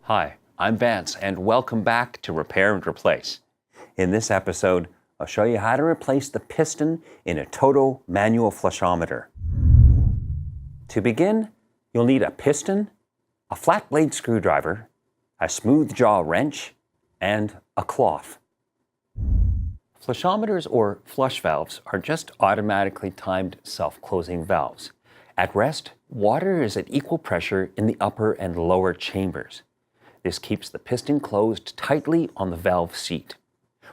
Hi, I'm Vance, and welcome back to Repair and Replace. In this episode, I'll show you how to replace the piston in a TOTO Manual Flushometer. To begin, you'll need a piston, a flat blade screwdriver, a smooth jaw wrench, and a cloth. Flushometers or flush valves are just automatically timed self-closing valves. At rest, water is at equal pressure in the upper and lower chambers. This keeps the piston closed tightly on the valve seat.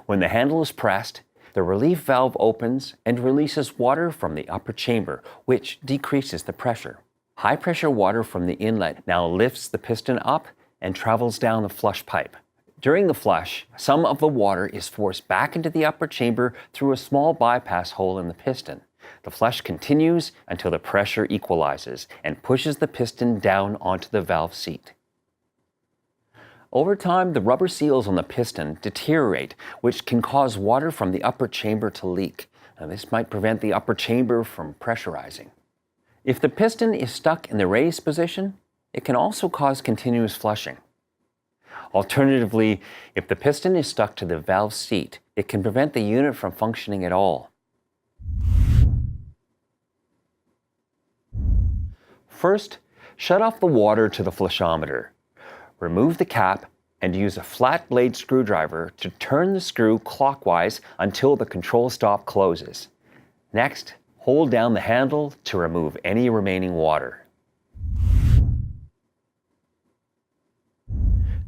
When the handle is pressed, the relief valve opens and releases water from the upper chamber, which decreases the pressure. High pressure water from the inlet now lifts the piston up and travels down the flush pipe. During the flush, some of the water is forced back into the upper chamber through a small bypass hole in the piston. The flush continues until the pressure equalizes and pushes the piston down onto the valve seat. Over time, the rubber seals on the piston deteriorate, which can cause water from the upper chamber to leak. Now, this might prevent the upper chamber from pressurizing. If the piston is stuck in the raised position, it can also cause continuous flushing. Alternatively, if the piston is stuck to the valve seat, it can prevent the unit from functioning at all. First, shut off the water to the flushometer. Remove the cap and use a flat blade screwdriver to turn the screw clockwise until the control stop closes. Next, hold down the handle to remove any remaining water.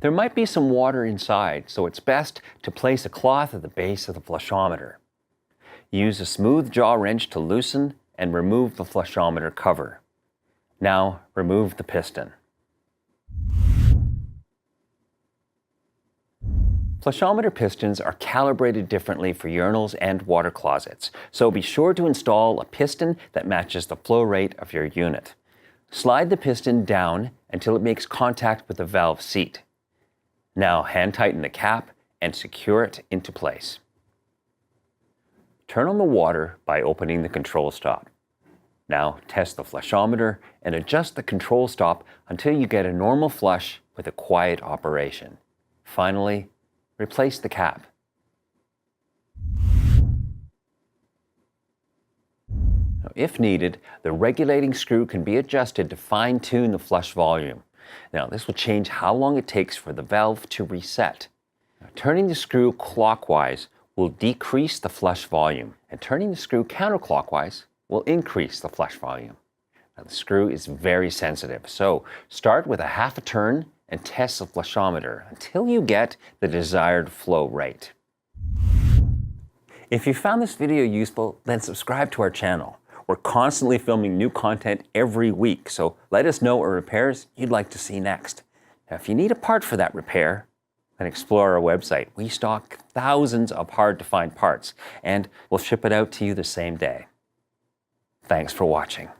There might be some water inside, so it's best to place a cloth at the base of the flushometer. Use a smooth jaw wrench to loosen and remove the flushometer cover. Now, remove the piston. Flushometer pistons are calibrated differently for urinals and water closets, so be sure to install a piston that matches the flow rate of your unit. Slide the piston down until it makes contact with the valve seat. Now hand tighten the cap and secure it into place. Turn on the water by opening the control stop. Now test the flushometer and adjust the control stop until you get a normal flush with a quiet operation. Finally, replace the cap. Now, if needed, the regulating screw can be adjusted to fine-tune the flush volume. Now, this will change how long it takes for the valve to reset. Now, turning the screw clockwise will decrease the flush volume, and turning the screw counterclockwise will increase the flush volume. Now, the screw is very sensitive, so start with a half a turn and test the flushometer until you get the desired flow rate. If you found this video useful, then subscribe to our channel. We're constantly filming new content every week, so let us know what repairs you'd like to see next. Now, if you need a part for that repair, then explore our website. We stock thousands of hard-to-find parts, and we'll ship it out to you the same day. Thanks for watching.